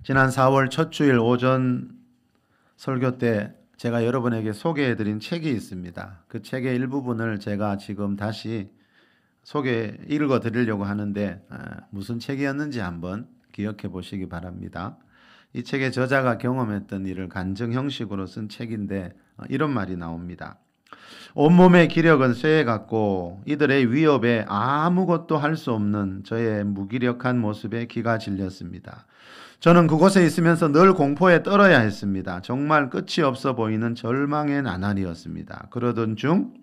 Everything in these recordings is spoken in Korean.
지난 4월 첫 주일 오전 설교 때 제가 여러분에게 소개해드린 책이 있습니다. 그 책의 일부분을 제가 지금 다시 읽어드리려고 하는데 무슨 책이었는지 한번 기억해 보시기 바랍니다. 이 책의 저자가 경험했던 일을 간증 형식으로 쓴 책인데 이런 말이 나옵니다. 온몸의 기력은 쇠에 같고 이들의 위협에 아무것도 할 수 없는 저의 무기력한 모습에 기가 질렸습니다. 저는 그곳에 있으면서 늘 공포에 떨어야 했습니다. 정말 끝이 없어 보이는 절망의 나날이었습니다. 그러던 중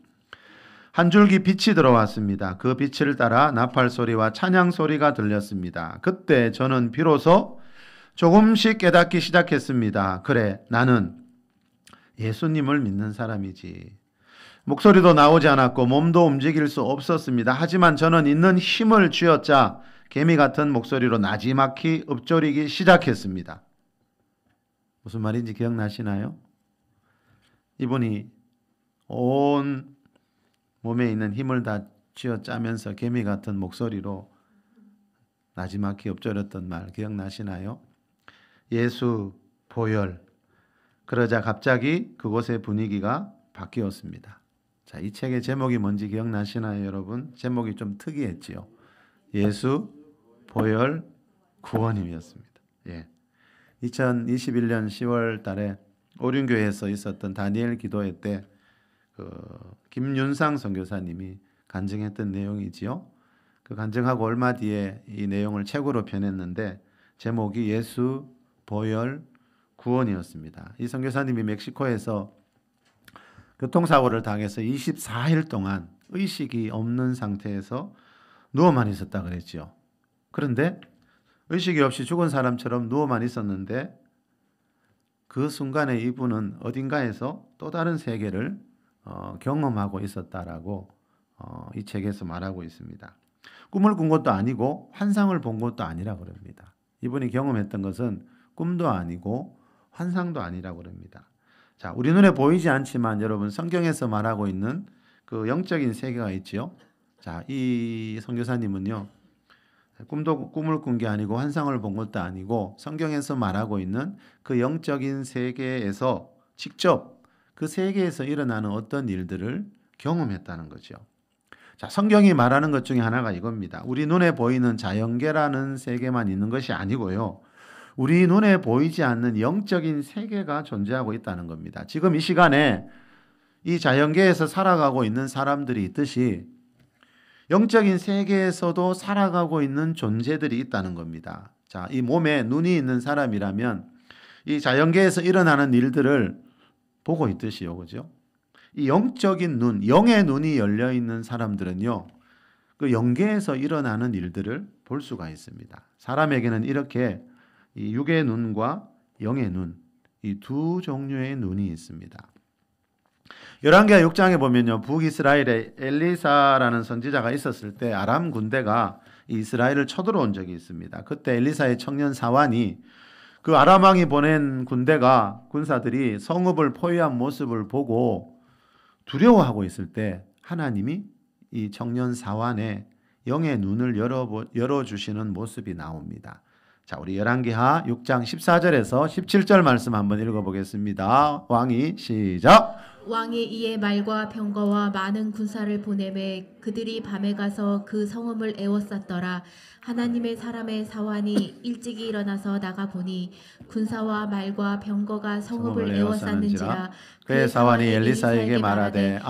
한 줄기 빛이 들어왔습니다. 그 빛을 따라 나팔 소리와 찬양 소리가 들렸습니다. 그때 저는 비로소 조금씩 깨닫기 시작했습니다. 그래, 나는 예수님을 믿는 사람이지. 목소리도 나오지 않았고 몸도 움직일 수 없었습니다. 하지만 저는 있는 힘을 쥐어짜 개미 같은 목소리로 나지막히 읊조리기 시작했습니다. 무슨 말인지 기억나시나요? 이분이 온 몸에 있는 힘을 다 쥐어짜면서 개미 같은 목소리로 나지막히 읊조렸던 말 기억나시나요? 예수 보혈. 그러자 갑자기 그곳의 분위기가 바뀌었습니다. 자, 이 책의 제목이 뭔지 기억나시나요, 여러분? 제목이 좀 특이했지요. 예수 보혈 구원임이었습니다. 2021년 10월 달에 오륜교회에서 있었던 다니엘 기도회 때 김윤상 선교사님이 간증했던 내용이지요. 그 간증하고 얼마 뒤에 이 내용을 책으로 펴냈는데 제목이 예수 보혈 구원이었습니다. 이 선교사님이 멕시코에서 교통사고를 당해서 24일 동안 의식이 없는 상태에서 누워만 있었다 그랬죠. 그런데 의식이 없이 죽은 사람처럼 누워만 있었는데 그 순간에 이분은 어딘가에서 또 다른 세계를 경험하고 있었다라고 이 책에서 말하고 있습니다. 꿈을 꾼 것도 아니고 환상을 본 것도 아니라 그럽니다. 이분이 경험했던 것은 꿈도 아니고 환상도 아니라고 그럽니다. 자, 우리 눈에 보이지 않지만 여러분 성경에서 말하고 있는 그 영적인 세계가 있지요. 자, 이 선교사님은요. 꿈을 꾼 게 아니고 환상을 본 것도 아니고 성경에서 말하고 있는 그 영적인 세계에서 직접 그 세계에서 일어나는 어떤 일들을 경험했다는 거죠. 자, 성경이 말하는 것 중에 하나가 이겁니다. 우리 눈에 보이는 자연계라는 세계만 있는 것이 아니고요. 우리 눈에 보이지 않는 영적인 세계가 존재하고 있다는 겁니다. 지금 이 시간에 이 자연계에서 살아가고 있는 사람들이 있듯이 영적인 세계에서도 살아가고 있는 존재들이 있다는 겁니다. 자, 이 몸에 눈이 있는 사람이라면 이 자연계에서 일어나는 일들을 보고 있듯이요. 그죠? 이 영적인 눈, 영의 눈이 열려 있는 사람들은요. 그 영계에서 일어나는 일들을 볼 수가 있습니다. 사람에게는 이렇게 이 육의 눈과 영의 눈, 이 두 종류의 눈이 있습니다. 열왕기하 6장에 보면요. 북이스라엘에 엘리사라는 선지자가 있었을 때 아람 군대가 이스라엘을 쳐들어온 적이 있습니다. 그때 엘리사의 청년 사환이 그 아람 왕이 보낸 군사들이 성읍을 포위한 모습을 보고 두려워하고 있을 때 하나님이 이 청년 사환의 영의 눈을 열어주시는 모습이 나옵니다. 자, 우리 열왕기하 6장 14절에서 17절 말씀 한번 읽어보겠습니다. 왕이 시작! 왕이 이에 말과 병거와 많은 군사를 보내매 그들이 밤에 가서 그 성읍을 에워쌌더라. 하나님의 사람의 사환이 일찍이 일어나서 나가보니 군사와 말과 병거가 성읍을 에워쌌는지라. 그의 사환이 엘리사에게 말하되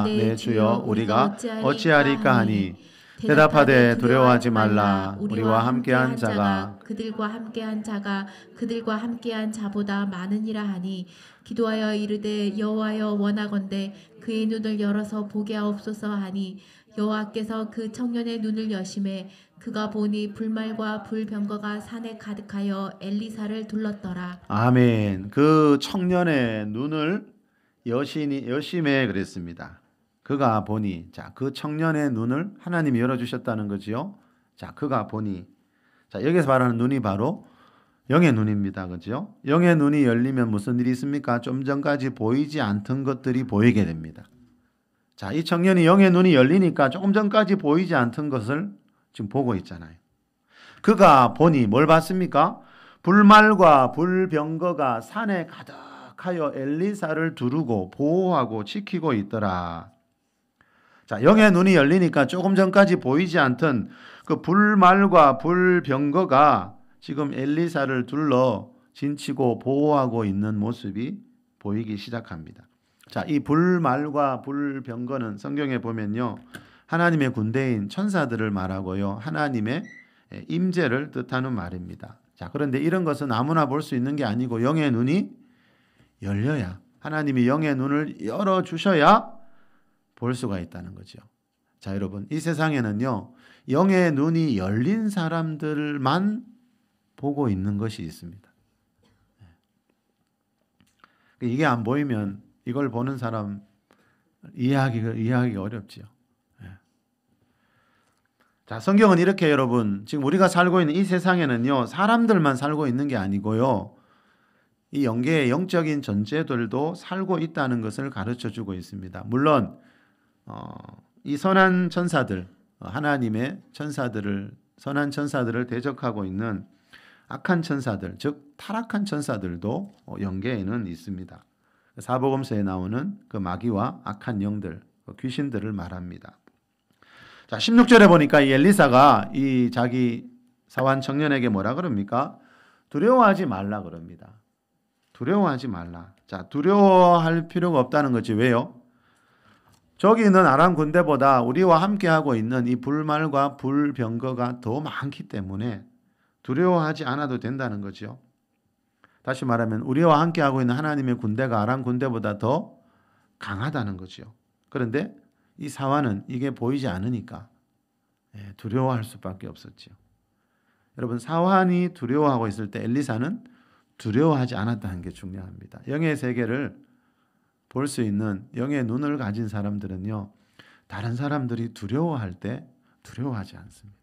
내 주여 우리가 어찌하리까 하니 대답하되 두려워하지 말라. 우리와 함께한 자가 그들과 함께한 자보다 많으니라 하니 기도하여 이르되 여호와여 원하건대 그의 눈을 열어서 보게 하옵소서 하니 여호와께서 그 청년의 눈을 여심해 그가 보니 불말과 불병거가 산에 가득하여 엘리사를 둘렀더라. 아멘. 그 청년의 눈을 여심해 그랬습니다. 그가 보니, 자, 그 청년의 눈을 하나님이 열어주셨다는 거지요. 자, 그가 보니, 자, 여기서 말하는 눈이 바로 영의 눈입니다. 그죠? 영의 눈이 열리면 무슨 일이 있습니까? 좀 전까지 보이지 않던 것들이 보이게 됩니다. 자, 이 청년이 영의 눈이 열리니까 조금 전까지 보이지 않던 것을 지금 보고 있잖아요. 그가 보니 뭘 봤습니까? 불말과 불병거가 산에 가득하여 엘리사를 두르고 보호하고 지키고 있더라. 자, 영의 눈이 열리니까 조금 전까지 보이지 않던 그 불말과 불병거가 지금 엘리사를 둘러 진치고 보호하고 있는 모습이 보이기 시작합니다. 자, 이 불말과 불병거는 성경에 보면요, 하나님의 군대인 천사들을 말하고요, 하나님의 임재를 뜻하는 말입니다. 자, 그런데 이런 것은 아무나 볼 수 있는 게 아니고 영의 눈이 열려야, 하나님이 영의 눈을 열어 주셔야 볼 수가 있다는 거죠. 자, 여러분, 이 세상에는요, 영의 눈이 열린 사람들만 보고 있는 것이 있습니다. 이게 안 보이면 이걸 보는 사람 이해하기 어렵죠. 자, 성경은 이렇게 여러분, 지금 우리가 살고 있는 이 세상에는요, 사람들만 살고 있는 게 아니고요, 이 영계의 영적인 존재들도 살고 있다는 것을 가르쳐 주고 있습니다. 물론 이 선한 천사들, 하나님의 천사들을, 선한 천사들을 대적하고 있는 악한 천사들, 즉 타락한 천사들도 영계에는 있습니다. 사복음서에 나오는 그 마귀와 악한 영들, 귀신들을 말합니다. 자, 16절에 보니까 이 엘리사가 이 자기 사환 청년에게 뭐라 그럽니까? 두려워하지 말라 그럽니다. 두려워하지 말라. 자, 두려워할 필요가 없다는 거지. 왜요? 저기 있는 아람 군대보다 우리와 함께하고 있는 이 불말과 불병거가 더 많기 때문에 두려워하지 않아도 된다는 거죠. 다시 말하면 우리와 함께하고 있는 하나님의 군대가 아람 군대보다 더 강하다는 거죠. 그런데 이 사환은 이게 보이지 않으니까 두려워할 수밖에 없었죠. 여러분, 사환이 두려워하고 있을 때 엘리사는 두려워하지 않았다는 게 중요합니다. 영의 세계를 볼 수 있는 영의 눈을 가진 사람들은요, 다른 사람들이 두려워할 때 두려워하지 않습니다.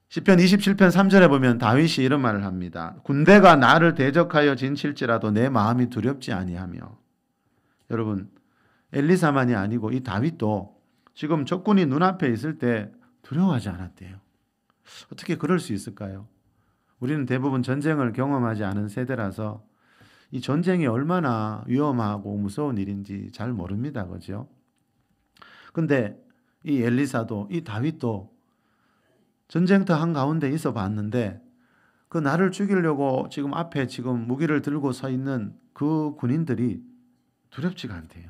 시편 27편 3절에 보면 다윗이 이런 말을 합니다. 군대가 나를 대적하여 진칠지라도 내 마음이 두렵지 아니하며. 여러분, 엘리사만이 아니고 이 다윗도 지금 적군이 눈앞에 있을 때 두려워하지 않았대요. 어떻게 그럴 수 있을까요? 우리는 대부분 전쟁을 경험하지 않은 세대라서 이 전쟁이 얼마나 위험하고 무서운 일인지 잘 모릅니다. 그죠? 근데 이 엘리사도 이 다윗도 전쟁터 한가운데 있어 봤는데 그 나를 죽이려고 지금 앞에 지금 무기를 들고 서 있는 그 군인들이 두렵지가 않대요.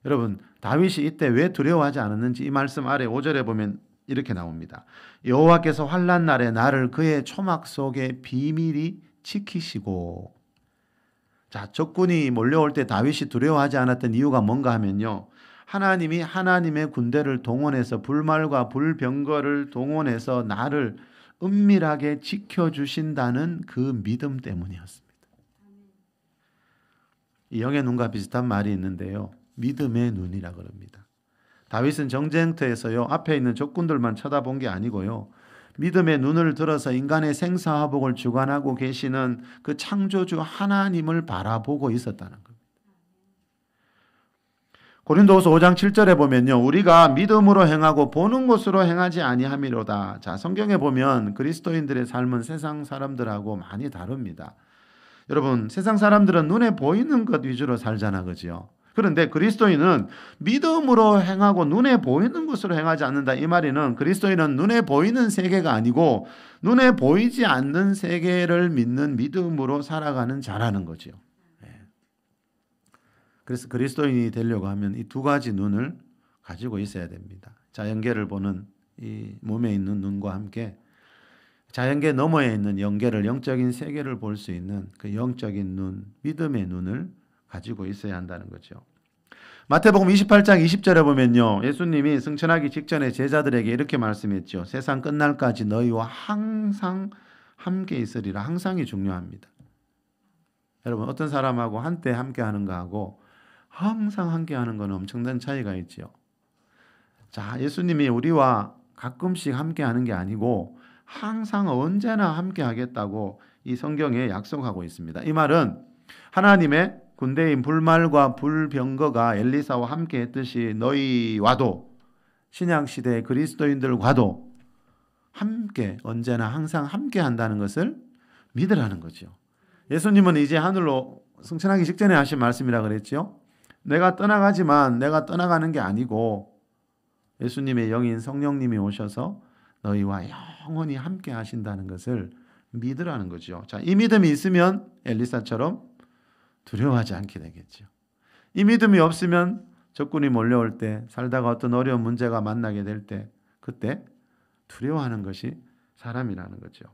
여러분, 다윗이 이때 왜 두려워하지 않았는지 이 말씀 아래 5절에 보면 이렇게 나옵니다. 여호와께서 환난 날에 나를 그의 초막 속에 비밀히 지키시고. 자, 적군이 몰려올 때 다윗이 두려워하지 않았던 이유가 뭔가 하면요, 하나님이 하나님의 군대를 동원해서 불말과 불병거를 동원해서 나를 은밀하게 지켜주신다는 그 믿음 때문이었습니다. 이 영의 눈과 비슷한 말이 있는데요, 믿음의 눈이라 그럽니다. 다윗은 전쟁터에서요, 앞에 있는 적군들만 쳐다본 게 아니고요, 믿음의 눈을 들어서 인간의 생사화복을 주관하고 계시는 그 창조주 하나님을 바라보고 있었다는 겁니다. 고린도후서 5장 7절에 보면요, 우리가 믿음으로 행하고 보는 것으로 행하지 아니함이로다. 자, 성경에 보면 그리스도인들의 삶은 세상 사람들하고 많이 다릅니다. 여러분, 세상 사람들은 눈에 보이는 것 위주로 살잖아, 그죠? 그런데 그리스도인은 믿음으로 행하고 눈에 보이는 것으로 행하지 않는다. 이 말에는 그리스도인은 눈에 보이는 세계가 아니고 눈에 보이지 않는 세계를 믿는 믿음으로 살아가는 자라는 거죠. 그래서 그리스도인이 되려고 하면 이 두 가지 눈을 가지고 있어야 됩니다. 자연계를 보는 이 몸에 있는 눈과 함께 자연계 너머에 있는 영계를, 영적인 세계를 볼 수 있는 그 영적인 눈, 믿음의 눈을 가지고 있어야 한다는 거죠. 마태복음 28장 20절에 보면요, 예수님이 승천하기 직전에 제자들에게 이렇게 말씀했죠. 세상 끝날까지 너희와 항상 함께 있으리라. 항상이 중요합니다. 여러분, 어떤 사람하고 한때 함께 하는 거하고 항상 함께 하는 건 엄청난 차이가 있죠. 자, 예수님이 우리와 가끔씩 함께 하는 게 아니고 항상 언제나 함께 하겠다고 이 성경에 약속하고 있습니다. 이 말은 하나님의 군대인 불말과 불병거가 엘리사와 함께 했듯이 너희와도, 신약시대의 그리스도인들과도 함께 언제나 항상 함께 한다는 것을 믿으라는 거죠. 예수님은 이제 하늘로 승천하기 직전에 하신 말씀이라 그랬죠. 내가 떠나가지만 내가 떠나가는 게 아니고 예수님의 영인 성령님이 오셔서 너희와 영원히 함께 하신다는 것을 믿으라는 거죠. 자, 이 믿음이 있으면 엘리사처럼 두려워하지 않게 되겠죠. 이 믿음이 없으면 적군이 몰려올 때, 살다가 어떤 어려운 문제가 만나게 될 때, 그때 두려워하는 것이 사람이라는 거죠.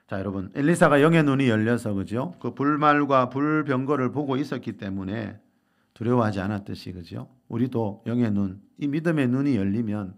자, 여러분, 엘리사가 영의 눈이 열려서 그죠? 그 불말과 불병거를 보고 있었기 때문에 두려워하지 않았듯이 그죠? 우리도 영의 눈, 이 믿음의 눈이 열리면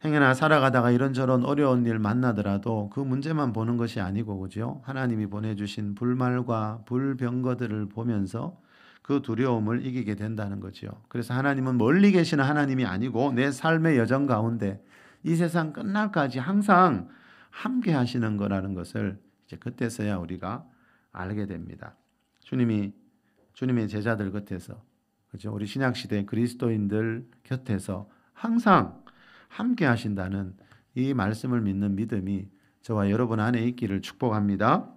행여나 살아가다가 이런저런 어려운 일 만나더라도 그 문제만 보는 것이 아니고 그죠? 하나님이 보내주신 불말과 불병거들을 보면서 그 두려움을 이기게 된다는 거죠. 그래서 하나님은 멀리 계시는 하나님이 아니고 내 삶의 여정 가운데 이 세상 끝날까지 항상 함께 하시는 거라는 것을 이제 그때서야 우리가 알게 됩니다. 주님의 제자들 곁에서 그죠? 우리 신약 시대 그리스도인들 곁에서 항상 함께 하신다는 이 말씀을 믿는 믿음이 저와 여러분 안에 있기를 축복합니다.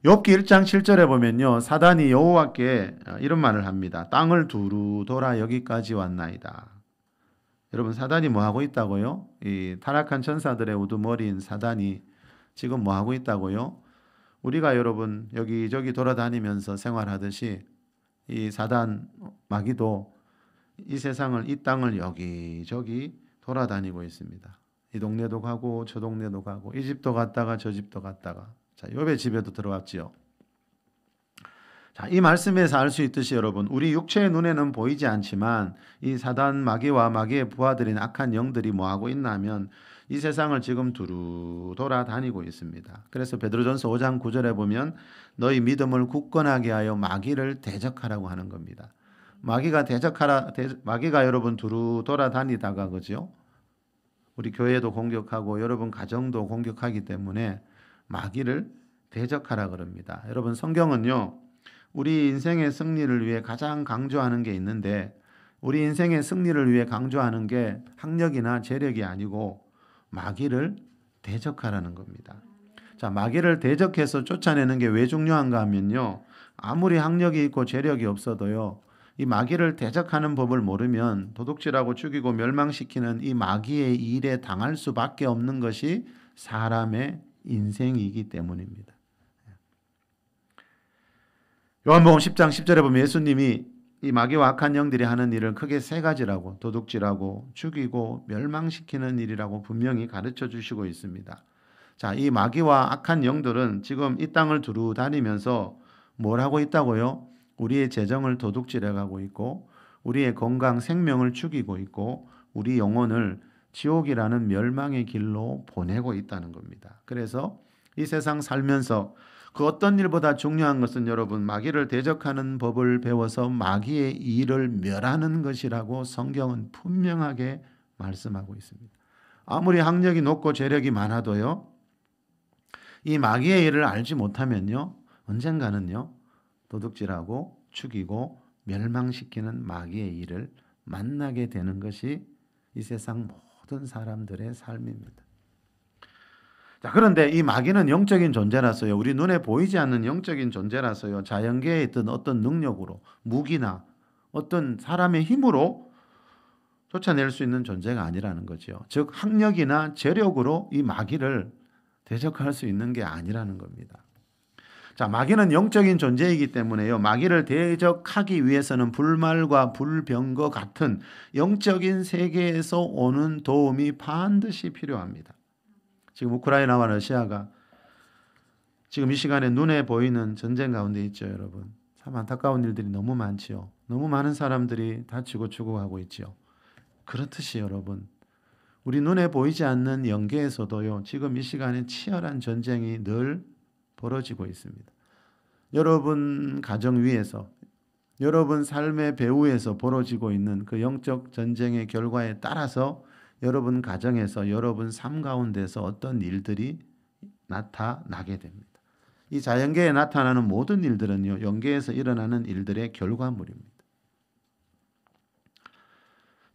욥기 1장 7절에 보면요. 사단이 여호와께 이런 말을 합니다. 땅을 두루 돌아 여기까지 왔나이다. 여러분 사단이 뭐 하고 있다고요? 이 타락한 천사들의 우두머리인 사단이 지금 뭐 하고 있다고요? 우리가 여러분 여기저기 돌아다니면서 생활하듯이 이 사단 마귀도 이 세상을 이 땅을 여기저기 돌아다니고 있습니다. 이 동네도 가고 저 동네도 가고 이 집도 갔다가 저 집도 갔다가 자, 욥의 집에도 들어왔지요. 자, 이 말씀에서 알 수 있듯이 여러분 우리 육체의 눈에는 보이지 않지만 이 사단 마귀와 마귀의 부하들인 악한 영들이 뭐하고 있나 하면 이 세상을 지금 두루 돌아다니고 있습니다. 그래서 베드로전서 5장 9절에 보면 너희 믿음을 굳건하게 하여 마귀를 대적하라고 하는 겁니다. 마귀가 여러분 두루 돌아다니다가 그죠? 우리 교회도 공격하고 여러분 가정도 공격하기 때문에 마귀를 대적하라 그럽니다. 여러분 성경은요. 우리 인생의 승리를 위해 가장 강조하는 게 있는데 우리 인생의 승리를 위해 강조하는 게 학력이나 재력이 아니고 마귀를 대적하라는 겁니다. 자, 마귀를 대적해서 쫓아내는 게 왜 중요한가 하면요. 아무리 학력이 있고 재력이 없어도요. 이 마귀를 대적하는 법을 모르면 도둑질하고 죽이고 멸망시키는 이 마귀의 일에 당할 수밖에 없는 것이 사람의 인생이기 때문입니다. 요한복음 10장 10절에 보면 예수님이 이 마귀와 악한 영들이 하는 일을 크게 세 가지라고 도둑질하고 죽이고 멸망시키는 일이라고 분명히 가르쳐 주시고 있습니다. 자, 이 마귀와 악한 영들은 지금 이 땅을 두루 다니면서 뭘 하고 있다고요? 우리의 재정을 도둑질해 가고 있고 우리의 건강 생명을 죽이고 있고 우리 영혼을 지옥이라는 멸망의 길로 보내고 있다는 겁니다. 그래서 이 세상 살면서 그 어떤 일보다 중요한 것은 여러분 마귀를 대적하는 법을 배워서 마귀의 일을 멸하는 것이라고 성경은 분명하게 말씀하고 있습니다. 아무리 학력이 높고 재력이 많아도요. 이 마귀의 일을 알지 못하면요. 언젠가는요. 도둑질하고 죽이고 멸망시키는 마귀의 일을 만나게 되는 것이 이 세상 모든 사람들의 삶입니다. 자, 그런데 이 마귀는 영적인 존재라서요. 우리 눈에 보이지 않는 영적인 존재라서요. 자연계에 있던 어떤 능력으로 무기나 어떤 사람의 힘으로 쫓아낼 수 있는 존재가 아니라는 거죠. 즉 학력이나 재력으로 이 마귀를 대적할 수 있는 게 아니라는 겁니다. 자, 마귀는 영적인 존재이기 때문에요. 마귀를 대적하기 위해서는 불말과 불병거 같은 영적인 세계에서 오는 도움이 반드시 필요합니다. 지금 우크라이나와 러시아가 지금 이 시간에 눈에 보이는 전쟁 가운데 있죠, 여러분. 참 안타까운 일들이 너무 많지요. 너무 많은 사람들이 다치고 죽어가고 있지요. 그렇듯이 여러분, 우리 눈에 보이지 않는 영계에서도요. 지금 이 시간에 치열한 전쟁이 늘 벌어지고 있습니다. 여러분 가정 위에서, 여러분 삶의 배후에서 벌어지고 있는 그 영적 전쟁의 결과에 따라서 여러분 가정에서 여러분 삶 가운데서 어떤 일들이 나타나게 됩니다. 이 자연계에 나타나는 모든 일들은요. 영계에서 일어나는 일들의 결과물입니다.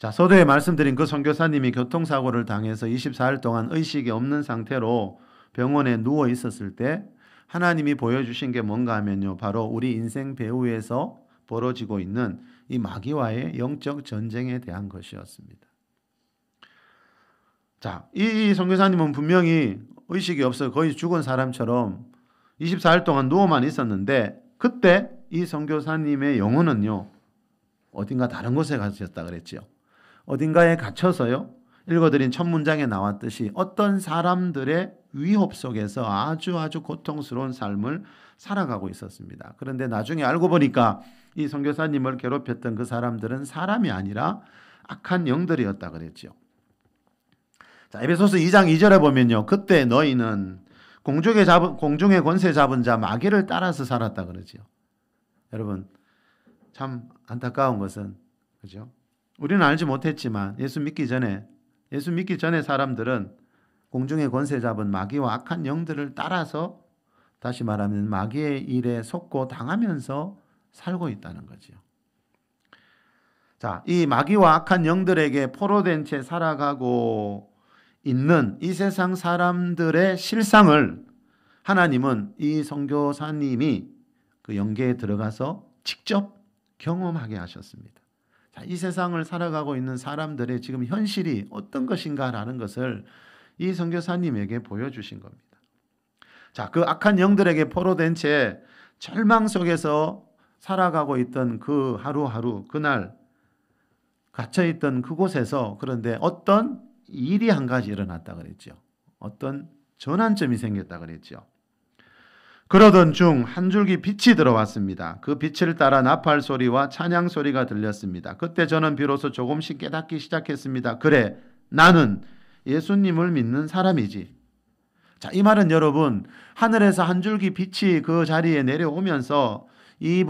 자, 서두에 말씀드린 그 선교사님이 교통사고를 당해서 24일 동안 의식이 없는 상태로 병원에 누워 있었을 때 하나님이 보여주신 게 뭔가 하면요, 바로 우리 인생 배후에서 벌어지고 있는 이 마귀와의 영적 전쟁에 대한 것이었습니다. 자, 이 선교사님은 분명히 의식이 없어 거의 죽은 사람처럼 24일 동안 누워만 있었는데, 그때 이 선교사님의 영혼은요, 어딘가 다른 곳에 갇혔다 그랬죠. 어딘가에 갇혀서요, 읽어드린 첫 문장에 나왔듯이 어떤 사람들의 위협 속에서 아주 고통스러운 삶을 살아가고 있었습니다. 그런데 나중에 알고 보니까 이 선교사님을 괴롭혔던 그 사람들은 사람이 아니라 악한 영들이었다 그랬죠. 자, 에베소서 2장 2절에 보면요, 그때 너희는 공중의 권세 잡은 자 마귀를 따라서 살았다 그러죠. 여러분, 참 안타까운 것은, 그죠? 우리는 알지 못했지만 예수 믿기 전에 사람들은 공중의 권세 잡은 마귀와 악한 영들을 따라서, 다시 말하면 마귀의 일에 속고 당하면서 살고 있다는 거죠. 자, 이 마귀와 악한 영들에게 포로된 채 살아가고 있는 이 세상 사람들의 실상을 하나님은 이 선교사님이 그 영계에 들어가서 직접 경험하게 하셨습니다. 자, 이 세상을 살아가고 있는 사람들의 지금 현실이 어떤 것인가라는 것을 이 선교사님에게 보여주신 겁니다. 자, 그 악한 영들에게 포로된 채 절망 속에서 살아가고 있던 그 하루하루, 그날 갇혀있던 그곳에서, 그런데 어떤 일이 한 가지 일어났다 그랬죠. 어떤 전환점이 생겼다 그랬죠. 그러던 중 한 줄기 빛이 들어왔습니다. 그 빛을 따라 나팔 소리와 찬양 소리가 들렸습니다. 그때 저는 비로소 조금씩 깨닫기 시작했습니다. 그래, 나는 예수님을 믿는 사람이지. 자, 이 말은 여러분, 하늘에서 한 줄기 빛이 그 자리에 내려오면서 이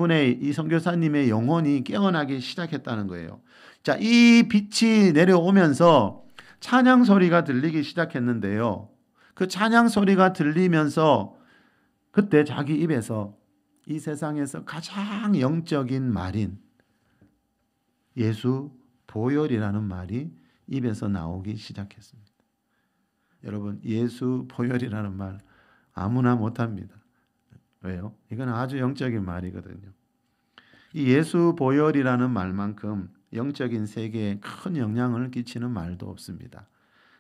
선교사님의 영혼이 깨어나기 시작했다는 거예요. 자, 이 빛이 내려오면서 찬양 소리가 들리기 시작했는데요. 그 찬양 소리가 들리면서 그때 자기 입에서 이 세상에서 가장 영적인 말인 예수 보혈이라는 말이 입에서 나오기 시작했습니다. 여러분, 예수 보혈이라는 말 아무나 못합니다. 왜요? 이건 아주 영적인 말이거든요. 이 예수 보혈이라는 말만큼 영적인 세계에 큰 영향을 끼치는 말도 없습니다.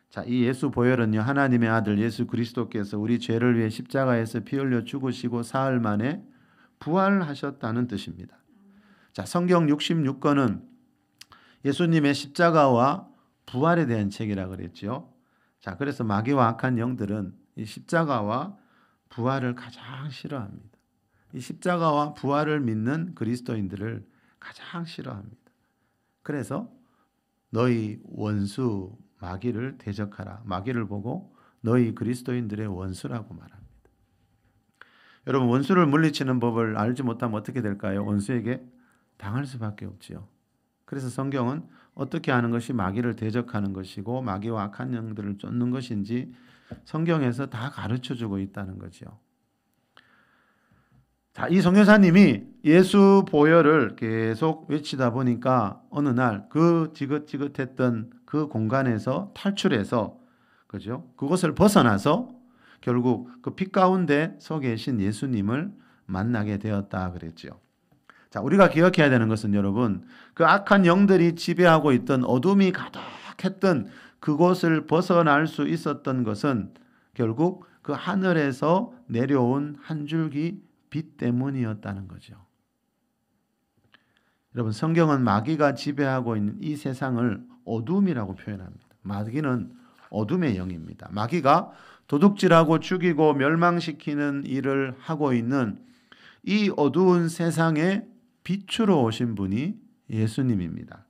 자, 이 예수 보혈은요, 하나님의 아들 예수 그리스도께서 우리 죄를 위해 십자가에서 피 흘려 죽으시고 사흘 만에 부활하셨다는 뜻입니다. 자, 성경 66권은 예수님의 십자가와 부활에 대한 책이라 그랬죠. 자, 그래서 마귀와 악한 영들은 이 십자가와 부활을 가장 싫어합니다. 이 십자가와 부활을 믿는 그리스도인들을 가장 싫어합니다. 그래서 너희 원수 마귀를 대적하라. 마귀를 보고 너희 그리스도인들의 원수라고 말합니다. 여러분, 원수를 물리치는 법을 알지 못하면 어떻게 될까요? 원수에게 당할 수밖에 없지요. 그래서 성경은 어떻게 하는 것이 마귀를 대적하는 것이고 마귀와 악한 영들을 쫓는 것인지 성경에서 다 가르쳐주고 있다는 거죠. 자, 이 선교사님이 예수 보혈을 계속 외치다 보니까 어느 날 그 지긋지긋했던 그 공간에서 탈출해서, 그죠? 그것을 벗어나서 결국 그 빛 가운데 서 계신 예수님을 만나게 되었다 그랬죠. 자, 우리가 기억해야 되는 것은 여러분, 그 악한 영들이 지배하고 있던 어둠이 가득했던 그곳을 벗어날 수 있었던 것은 결국 그 하늘에서 내려온 한 줄기 빛 때문이었다는 거죠. 여러분, 성경은 마귀가 지배하고 있는 이 세상을 어둠이라고 표현합니다. 마귀는 어둠의 영입니다. 마귀가 도둑질하고 죽이고 멸망시키는 일을 하고 있는 이 어두운 세상에 빛으로 오신 분이 예수님입니다.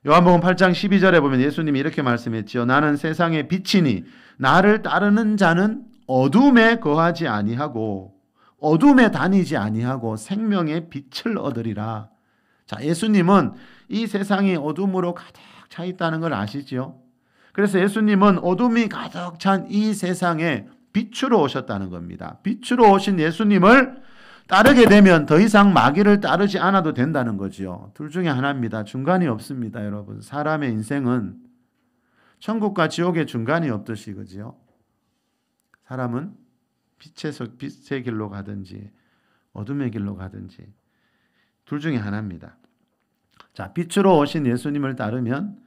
요한복음 8장 12절에 보면 예수님이 이렇게 말씀했지요. 나는 세상의 빛이니 나를 따르는 자는 어둠에 거하지 아니하고 어둠에 다니지 아니하고 생명의 빛을 얻으리라. 자, 예수님은 이 세상이 어둠으로 가득 차 있다는 걸 아시죠? 그래서 예수님은 어둠이 가득 찬 이 세상에 빛으로 오셨다는 겁니다. 빛으로 오신 예수님을 따르게 되면 더 이상 마귀를 따르지 않아도 된다는 거지요. 둘 중에 하나입니다. 중간이 없습니다, 여러분. 사람의 인생은 천국과 지옥의 중간이 없듯이, 그지요? 사람은 빛의 길로 가든지 어둠의 길로 가든지 둘 중에 하나입니다. 자, 빛으로 오신 예수님을 따르면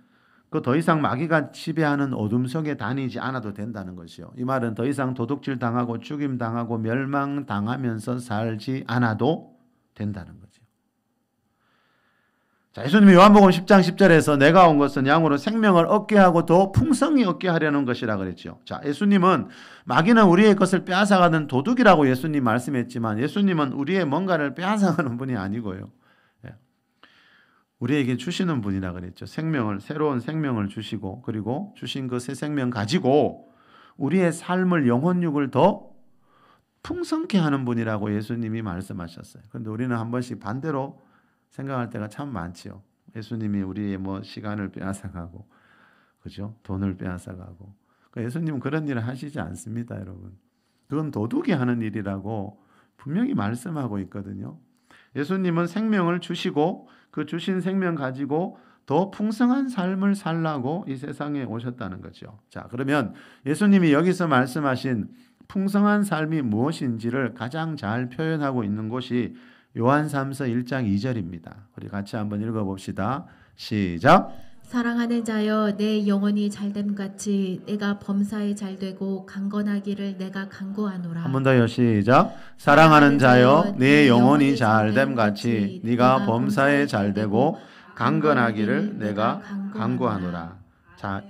그 더 이상 마귀가 지배하는 어둠 속에 다니지 않아도 된다는 것이요. 이 말은 더 이상 도둑질 당하고 죽임 당하고 멸망 당하면서 살지 않아도 된다는 거죠. 자, 예수님이 요한복음 10장 10절에서 내가 온 것은 양으로 생명을 얻게 하고 더 풍성히 얻게 하려는 것이라 그랬죠. 자, 예수님은 마귀는 우리의 것을 빼앗아가는 도둑이라고 예수님 말씀했지만 예수님은 우리의 뭔가를 빼앗아가는 분이 아니고요. 우리에게 주시는 분이라 그랬죠. 생명을, 새로운 생명을 주시고 그리고 주신 그 새 생명 가지고 우리의 삶을, 영혼육을 더 풍성케 하는 분이라고 예수님이 말씀하셨어요. 그런데 우리는 한 번씩 반대로 생각할 때가 참 많지요. 예수님이 우리의 뭐 시간을 빼앗아가고, 그죠? 돈을 빼앗아가고. 예수님은 그런 일을 하시지 않습니다, 여러분. 그건 도둑이 하는 일이라고 분명히 말씀하고 있거든요. 예수님은 생명을 주시고 그 주신 생명 가지고 더 풍성한 삶을 살라고 이 세상에 오셨다는 거죠. 자, 그러면 예수님이 여기서 말씀하신 풍성한 삶이 무엇인지를 가장 잘 표현하고 있는 곳이 요한 3서 1장 2절입니다. 우리 같이 한번 읽어봅시다. 시작. 사랑하는 자여 내 영혼이 잘됨 같이 내가 범사에 잘되고 강건하기를 내가 간구하노라. 한 번 더요. 시작. 사랑하는 자여 내 영혼이 잘됨 같이 네가 범사에 잘되고 강건하기를 내가 간구하노라. 자,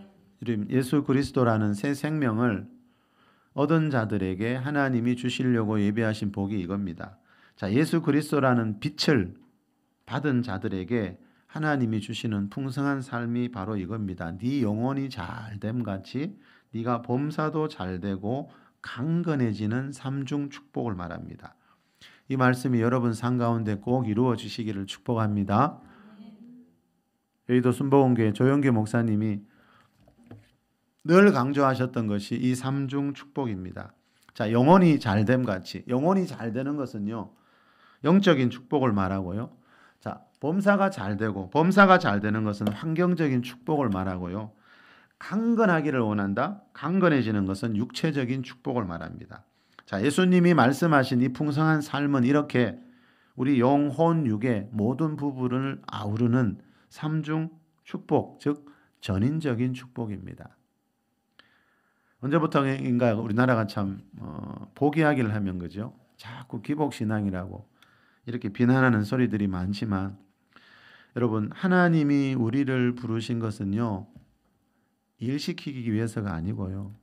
예수 그리스도라는 새 생명을 얻은 자들에게 하나님이 주시려고 예비하신 복이 이겁니다. 자, 예수 그리스도라는 빛을 받은 자들에게 하나님이 주시는 풍성한 삶이 바로 이겁니다. 네 영혼이 잘됨 같이 네가 범사도 잘되고 강건해지는 삼중 축복을 말합니다. 이 말씀이 여러분 삶 가운데 꼭 이루어지시기를 축복합니다. 여의도 순복음교회 조영규 목사님이 늘 강조하셨던 것이 이 삼중 축복입니다. 자, 영혼이 잘됨 같이, 영혼이 잘 되는 것은요, 영적인 축복을 말하고요. 자, 범사가 잘 되고, 범사가 잘 되는 것은 환경적인 축복을 말하고요. 강건하기를 원한다. 강건해지는 것은 육체적인 축복을 말합니다. 자, 예수님이 말씀하신 이 풍성한 삶은 이렇게 우리 영혼, 육의 모든 부분을 아우르는 삼중 축복, 즉 전인적인 축복입니다. 언제부터인가 우리나라가 참 포기하기를 하면, 그죠? 자꾸 기복신앙이라고 이렇게 비난하는 소리들이 많지만, 여러분, 하나님이 우리를 부르신 것은요, 일시키기 위해서가 아니고요,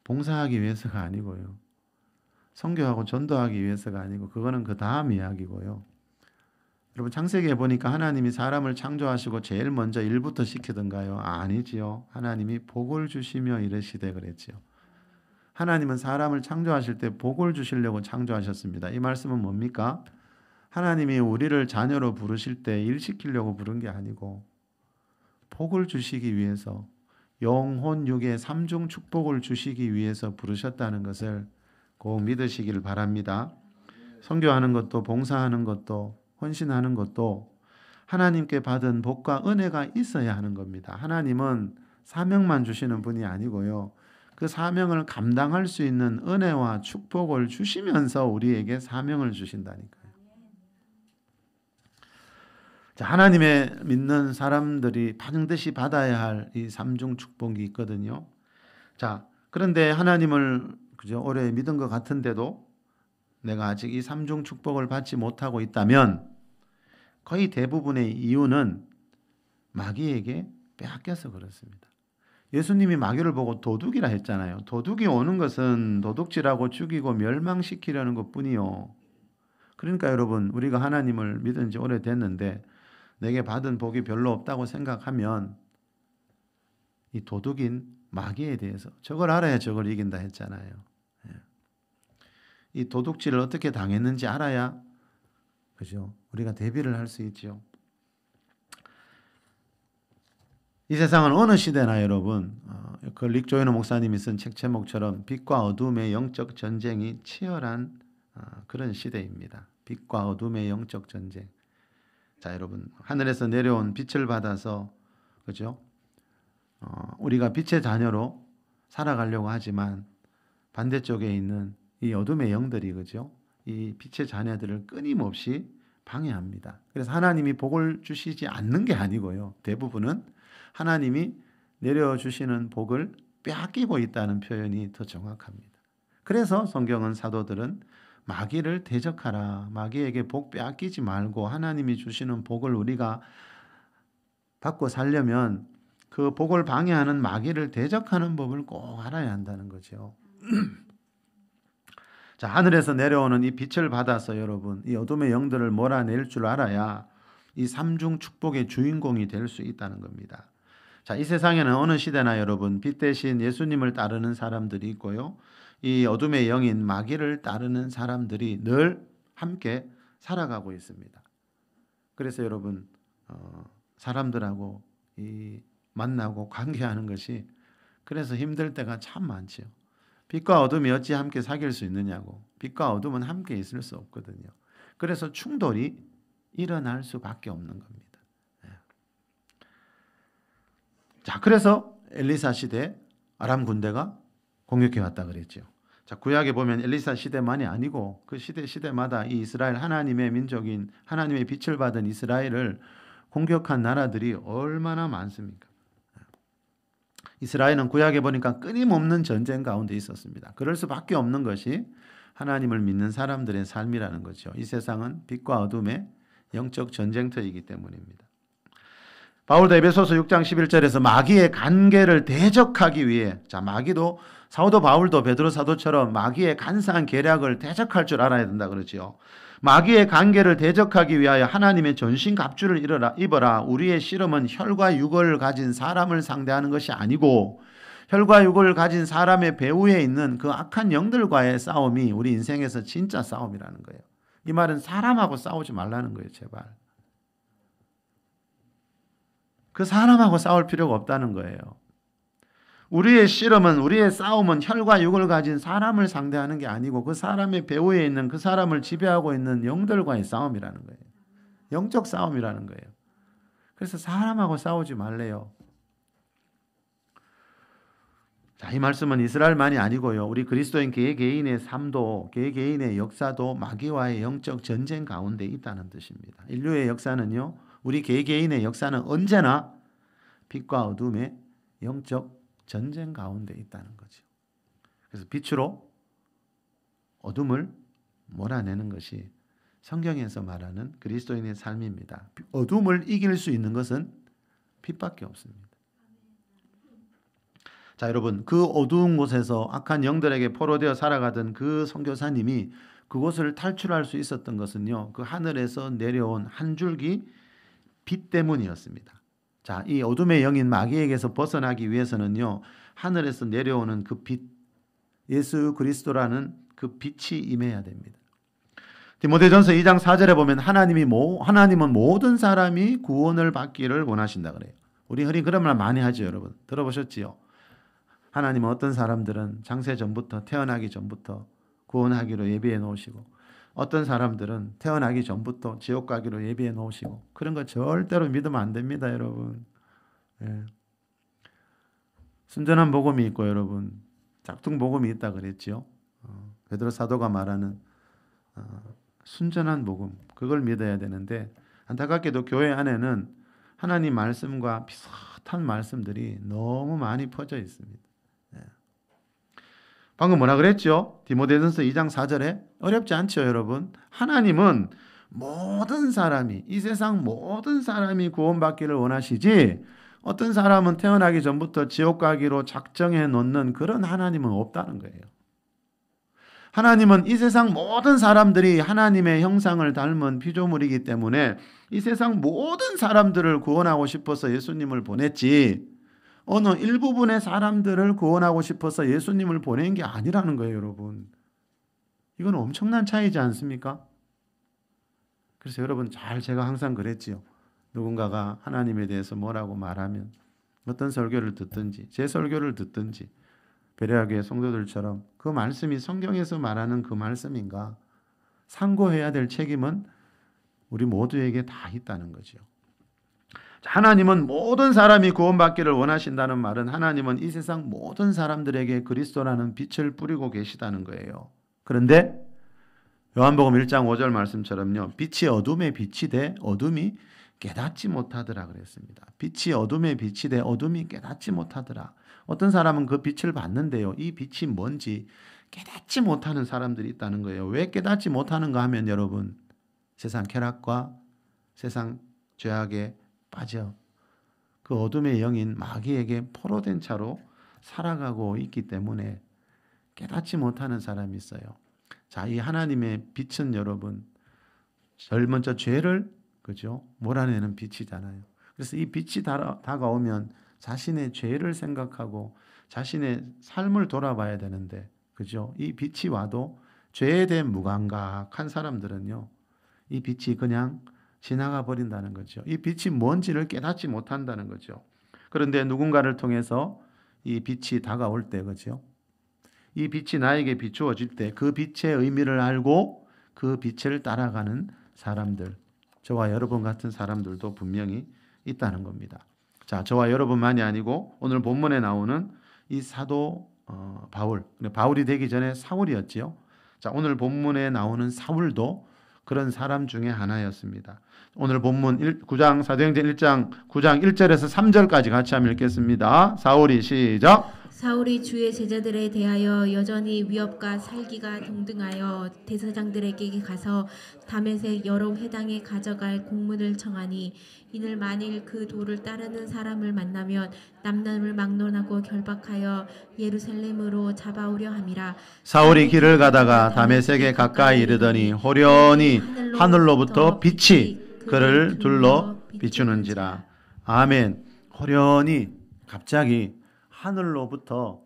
봉사하기 위해서가 아니고요, 선교하고 전도하기 위해서가 아니고, 그거는 그 다음 이야기고요. 여러분, 창세기에 보니까 하나님이 사람을 창조하시고 제일 먼저 일부터 시키던가요? 아니지요. 하나님이 복을 주시며 이르시되 그랬지요. 하나님은 사람을 창조하실 때 복을 주시려고 창조하셨습니다. 이 말씀은 뭡니까? 하나님이 우리를 자녀로 부르실 때 일시키려고 부른 게 아니고 복을 주시기 위해서, 영혼 육의 삼중 축복을 주시기 위해서 부르셨다는 것을 꼭 믿으시기를 바랍니다. 선교하는 것도, 봉사하는 것도, 헌신하는 것도 하나님께 받은 복과 은혜가 있어야 하는 겁니다. 하나님은 사명만 주시는 분이 아니고요, 그 사명을 감당할 수 있는 은혜와 축복을 주시면서 우리에게 사명을 주신다니까요. 자, 하나님의 믿는 사람들이 반드시 받아야 할 이 삼중 축복이 있거든요. 자, 그런데 하나님을 그저 오래 믿은 것 같은데도 내가 아직 이 삼중 축복을 받지 못하고 있다면 거의 대부분의 이유는 마귀에게 빼앗겨서 그렇습니다. 예수님이 마귀를 보고 도둑이라 했잖아요. 도둑이 오는 것은 도둑질하고 죽이고 멸망시키려는 것뿐이요. 그러니까 여러분, 우리가 하나님을 믿은 지 오래됐는데 내게 받은 복이 별로 없다고 생각하면 이 도둑인 마귀에 대해서 저걸 알아야 저걸 이긴다 했잖아요. 이 도둑질을 어떻게 당했는지 알아야, 그죠? 우리가 대비를 할 수 있죠. 이 세상은 어느 시대나 여러분, 그 릭 조이너 목사님이 쓴 책 제목처럼 빛과 어둠의 영적 전쟁이 치열한 그런 시대입니다. 빛과 어둠의 영적 전쟁. 자, 여러분, 하늘에서 내려온 빛을 받아서, 그죠? 우리가 빛의 자녀로 살아가려고 하지만 반대쪽에 있는 이 어둠의 영들이, 그죠? 이 빛의 자녀들을 끊임없이 방해합니다. 그래서 하나님이 복을 주시지 않는 게 아니고요. 대부분은 하나님이 내려주시는 복을 빼앗기고 있다는 표현이 더 정확합니다. 그래서 성경은 사도들은 마귀를 대적하라. 마귀에게 복 빼앗기지 말고 하나님이 주시는 복을 우리가 받고 살려면 그 복을 방해하는 마귀를 대적하는 법을 꼭 알아야 한다는 거죠. 자, 하늘에서 내려오는 이 빛을 받아서 여러분, 이 어둠의 영들을 몰아낼 줄 알아야 이 삼중 축복의 주인공이 될 수 있다는 겁니다. 자, 이 세상에는 어느 시대나 여러분, 빛 대신 예수님을 따르는 사람들이 있고요. 이 어둠의 영인 마귀를 따르는 사람들이 늘 함께 살아가고 있습니다. 그래서 여러분, 사람들하고 만나고 관계하는 것이 그래서 힘들 때가 참 많죠. 빛과 어둠이 어찌 함께 사귈 수 있느냐고. 빛과 어둠은 함께 있을 수 없거든요. 그래서 충돌이 일어날 수밖에 없는 겁니다. 자, 그래서 엘리사 시대 아람 군대가 공격해 왔다 그랬죠. 자, 구약에 보면 엘리사 시대만이 아니고 그 시대마다 이 이스라엘 하나님의 민족인 하나님의 빛을 받은 이스라엘을 공격한 나라들이 얼마나 많습니까? 이스라엘은 구약에 보니까 끊임없는 전쟁 가운데 있었습니다. 그럴 수밖에 없는 것이 하나님을 믿는 사람들의 삶이라는 거죠. 이 세상은 빛과 어둠의 영적 전쟁터이기 때문입니다. 바울도 에베소서 6장 11절에서 마귀의 간계를 대적하기 위해, 자, 마귀도 사도 바울도 베드로 사도처럼 마귀의 간사한 계략을 대적할 줄 알아야 된다 그러지요. 마귀의 간계를 대적하기 위하여 하나님의 전신 갑주를 입어라. 우리의 씨름은 혈과 육을 가진 사람을 상대하는 것이 아니고 혈과 육을 가진 사람의 배후에 있는 그 악한 영들과의 싸움이 우리 인생에서 진짜 싸움이라는 거예요. 이 말은 사람하고 싸우지 말라는 거예요. 제발. 그 사람하고 싸울 필요가 없다는 거예요. 우리의 씨름은, 우리의 싸움은 혈과 육을 가진 사람을 상대하는 게 아니고 그 사람의 배후에 있는 그 사람을 지배하고 있는 영들과의 싸움이라는 거예요. 영적 싸움이라는 거예요. 그래서 사람하고 싸우지 말래요. 자, 이 말씀은 이스라엘만이 아니고요. 우리 그리스도인 개개인의 삶도, 개개인의 역사도 마귀와의 영적 전쟁 가운데 있다는 뜻입니다. 인류의 역사는요, 우리 개개인의 역사는 언제나 빛과 어둠의 영적 전쟁 가운데 있다는 거죠. 그래서 빛으로 어둠을 몰아내는 것이 성경에서 말하는 그리스도인의 삶입니다. 어둠을 이길 수 있는 것은 빛밖에 없습니다. 자, 여러분, 그 어두운 곳에서 악한 영들에게 포로되어 살아가던 그 선교사님이 그곳을 탈출할 수 있었던 것은요, 그 하늘에서 내려온 한 줄기 빛 때문이었습니다. 자, 이 어둠의 영인 마귀에게서 벗어나기 위해서는요, 하늘에서 내려오는 그 빛, 예수 그리스도라는 그 빛이 임해야 됩니다. 디모데전서 2장 4절에 보면 하나님은 모든 사람이 구원을 받기를 원하신다 그래요. 우리 흔히 그런 말 많이 하죠, 여러분. 들어보셨지요? 하나님은 어떤 사람들은 창세 전부터, 태어나기 전부터 구원하기로 예비해 놓으시고 어떤 사람들은 태어나기 전부터 지옥 가기로 예비해 놓으시고, 그런 거 절대로 믿으면 안 됩니다, 여러분. 예. 순전한 복음이 있고 여러분, 짝퉁 복음이 있다 그랬죠. 베드로 사도가 말하는 순전한 복음, 그걸 믿어야 되는데 안타깝게도 교회 안에는 하나님 말씀과 비슷한 말씀들이 너무 많이 퍼져 있습니다. 방금 뭐라 그랬죠? 디모데전서 2장 4절에 어렵지 않죠, 여러분? 하나님은 모든 사람이, 이 세상 모든 사람이 구원받기를 원하시지 어떤 사람은 태어나기 전부터 지옥 가기로 작정해 놓는 그런 하나님은 없다는 거예요. 하나님은 이 세상 모든 사람들이 하나님의 형상을 닮은 피조물이기 때문에 이 세상 모든 사람들을 구원하고 싶어서 예수님을 보냈지 어느 일부분의 사람들을 구원하고 싶어서 예수님을 보낸 게 아니라는 거예요, 여러분. 이건 엄청난 차이지 않습니까? 그래서 여러분, 제가 항상 그랬지요. 누군가가 하나님에 대해서 뭐라고 말하면 어떤 설교를 듣든지 제 설교를 듣든지 베레아교회 성도들처럼 그 말씀이 성경에서 말하는 그 말씀인가? 상고해야 될 책임은 우리 모두에게 다 있다는 거죠. 하나님은 모든 사람이 구원받기를 원하신다는 말은 하나님은 이 세상 모든 사람들에게 그리스도라는 빛을 뿌리고 계시다는 거예요. 그런데 요한복음 1장 5절 말씀처럼요. 빛이 어둠에 빛이 돼 어둠이 깨닫지 못하더라 그랬습니다. 빛이 어둠에 빛이 돼 어둠이 깨닫지 못하더라. 어떤 사람은 그 빛을 봤는데요. 이 빛이 뭔지 깨닫지 못하는 사람들이 있다는 거예요. 왜 깨닫지 못하는가 하면 여러분 세상 쾌락과 세상 죄악에 빠져 그 어둠의 영인 마귀에게 포로된 차로 살아가고 있기 때문에 깨닫지 못하는 사람이 있어요. 자, 이 하나님의 빛은 여러분 제일 먼저 죄를 그죠? 몰아내는 빛이잖아요. 그래서 이 빛이 다가오면 자신의 죄를 생각하고 자신의 삶을 돌아봐야 되는데 그죠? 이 빛이 와도 죄에 대해 무감각한 사람들은요. 이 빛이 그냥 지나가 버린다는 거죠. 이 빛이 뭔지를 깨닫지 못한다는 거죠. 그런데 누군가를 통해서 이 빛이 다가올 때 그죠? 이 빛이 나에게 비추어질 때 그 빛의 의미를 알고 그 빛을 따라가는 사람들, 저와 여러분 같은 사람들도 분명히 있다는 겁니다. 자, 저와 여러분만이 아니고 오늘 본문에 나오는 이 사도 바울, 바울이 되기 전에 사울이었지요. 자, 오늘 본문에 나오는 사울도 그런 사람 중에 하나였습니다. 오늘 본문 9장 사도행전 1장 9장 1절에서 3절까지 같이 한번 읽겠습니다. 사울이 시작. 사울이 주의 제자들에 대하여 여전히 위협과 살기가 동등하여 대사장들에게 가서 다메섹 여러 회당에 가져갈 공문을 청하니 이는 만일 그 도를 따르는 사람을 만나면 남남을 막론하고 결박하여 예루살렘으로 잡아오려 함이라. 사울이 길을 가다가 다메섹에 가까이 이르더니 호련히 하늘로부터 빛이 그를 둘러 비추는지라. 아멘. 호련히 갑자기 하늘로부터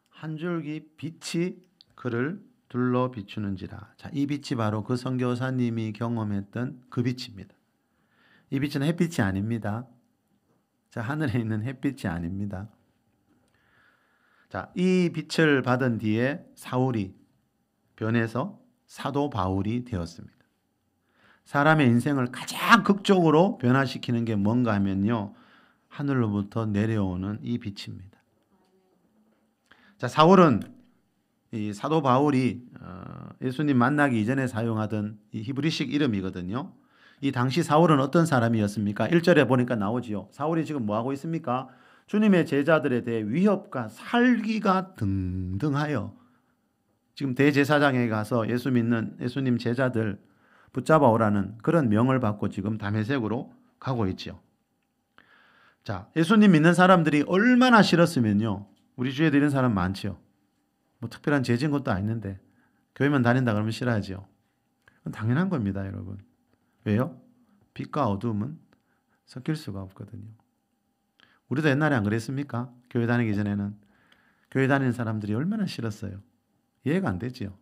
한 줄기 빛이 그를 둘러 비추는지라. 자, 이 빛이 바로 그 선교사님이 경험했던 그 빛입니다. 이 빛은 햇빛이 아닙니다. 자, 하늘에 있는 햇빛이 아닙니다. 자, 이 빛을 받은 뒤에 사울이 변해서 사도 바울이 되었습니다. 사람의 인생을 가장 극적으로 변화시키는 게 뭔가 하면요. 하늘로부터 내려오는 이 빛입니다. 자, 사울은 이 사도 바울이 예수님 만나기 이전에 사용하던 이 히브리식 이름이거든요. 이 당시 사울은 어떤 사람이었습니까? 1절에 보니까 나오지요. 사울이 지금 뭐 하고 있습니까? 주님의 제자들에 대해 위협과 살기가 등등하여 지금 대제사장에 가서 예수님 제자들 붙잡아 오라는 그런 명을 받고 지금 다메섹으로 가고 있죠. 자, 예수님 믿는 사람들이 얼마나 싫었으면요. 우리 주위에도 이런 사람 많죠. 뭐 특별한 죄진 것도 아닌데 교회만 다닌다 그러면 싫어하죠. 그건 당연한 겁니다, 여러분. 왜요? 빛과 어둠은 섞일 수가 없거든요. 우리도 옛날에 안 그랬습니까? 교회 다니기 전에는 교회 다니는 사람들이 얼마나 싫었어요. 이해가 안 되죠.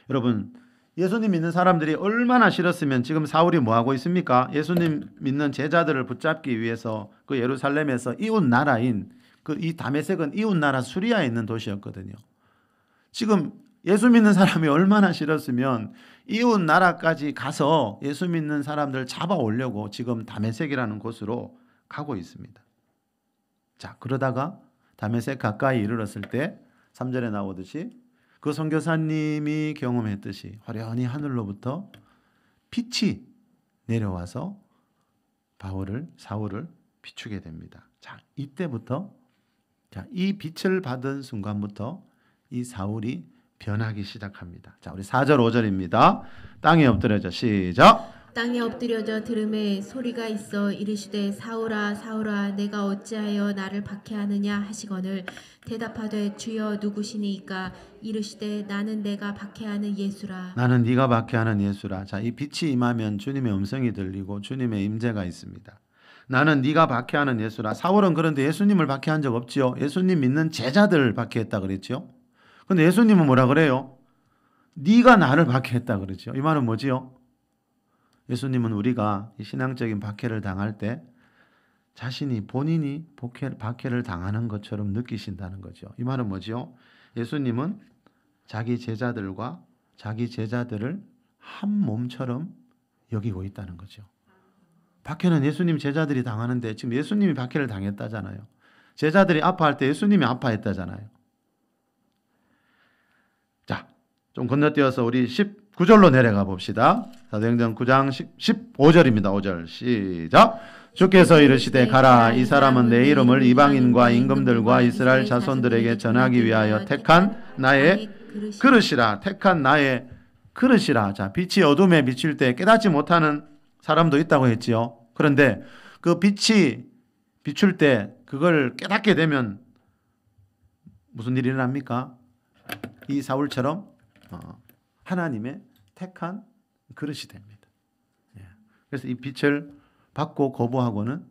여러분, 예수님 믿는 사람들이 얼마나 싫었으면 지금 사울이 뭐 하고 있습니까? 예수님 믿는 제자들을 붙잡기 위해서 그 예루살렘에서 이웃 나라인 이 다메섹은 이웃 나라 수리아에 있는 도시였거든요. 지금 예수 믿는 사람이 얼마나 싫었으면 이웃 나라까지 가서 예수 믿는 사람들 잡아오려고 지금 다메섹이라는 곳으로 가고 있습니다. 자, 그러다가 다메섹 가까이 이르렀을 때 3절에 나오듯이 그 선교사님이 경험했듯이 화려하니 하늘로부터 빛이 내려와서 사울을 비추게 됩니다. 자, 이때부터 이 빛을 받은 순간부터 이 사울이 변하기 시작합니다. 자, 우리 4절 5절입니다. 땅에 엎드려져 시작. 땅에 엎드려져 들음에 소리가 있어 이르시되 사울아 사울아 내가 어찌하여 나를 박해하느냐 하시거늘 대답하되 주여 누구시니이까 이르시되 나는 내가 박해하는 예수라. 나는 네가 박해하는 예수라. 자, 이 빛이 임하면 주님의 음성이 들리고 주님의 임재가 있습니다. 나는 네가 박해하는 예수라. 사울은 그런데 예수님을 박해한 적 없지요. 예수님 믿는 제자들을 박해했다 그랬죠. 근데 예수님은 뭐라 그래요? 네가 나를 박해했다 그러죠. 이 말은 뭐지요? 예수님은 우리가 신앙적인 박해를 당할 때 본인이 박해를 당하는 것처럼 느끼신다는 거죠. 이 말은 뭐죠? 예수님은 자기 제자들과 자기 제자들을 한 몸처럼 여기고 있다는 거죠. 박해는 예수님 제자들이 당하는데 지금 예수님이 박해를 당했다잖아요. 제자들이 아파할 때 예수님이 아파했다잖아요. 자, 좀 건너뛰어서 우리 19절로 내려가 봅시다. 사도행전 9장 15절입니다. 5절 시작. 주께서 이르시되 가라. 이 사람은 내 이름을 이방인과 임금들과 이스라엘 자손들에게 전하기 위하여 택한 나의 그릇이라. 택한 나의 그릇이라. 자, 빛이 어둠에 비칠 때 깨닫지 못하는 사람도 있다고 했지요. 그런데 그 빛이 비출 때 그걸 깨닫게 되면 무슨 일이 일어납니까? 이 사울처럼 하나님의 택한 그릇이 됩니다. 그래서 이 빛을 받고 거부하고는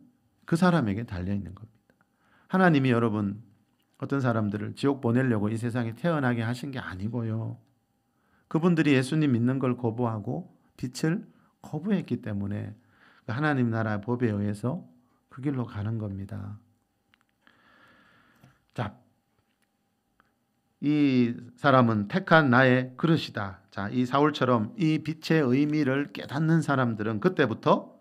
그 사람에게 달려있는 겁니다. 하나님이 여러분 어떤 사람들을 지옥 보내려고 이 세상에 태어나게 하신 게 아니고요. 그분들이 예수님 믿는 걸 거부하고 빛을 거부했기 때문에 하나님 나라 법에 의해서 그 길로 가는 겁니다. 자, 이 사람은 택한 나의 그릇이다. 자, 이 사울처럼 이 빛의 의미를 깨닫는 사람들은 그때부터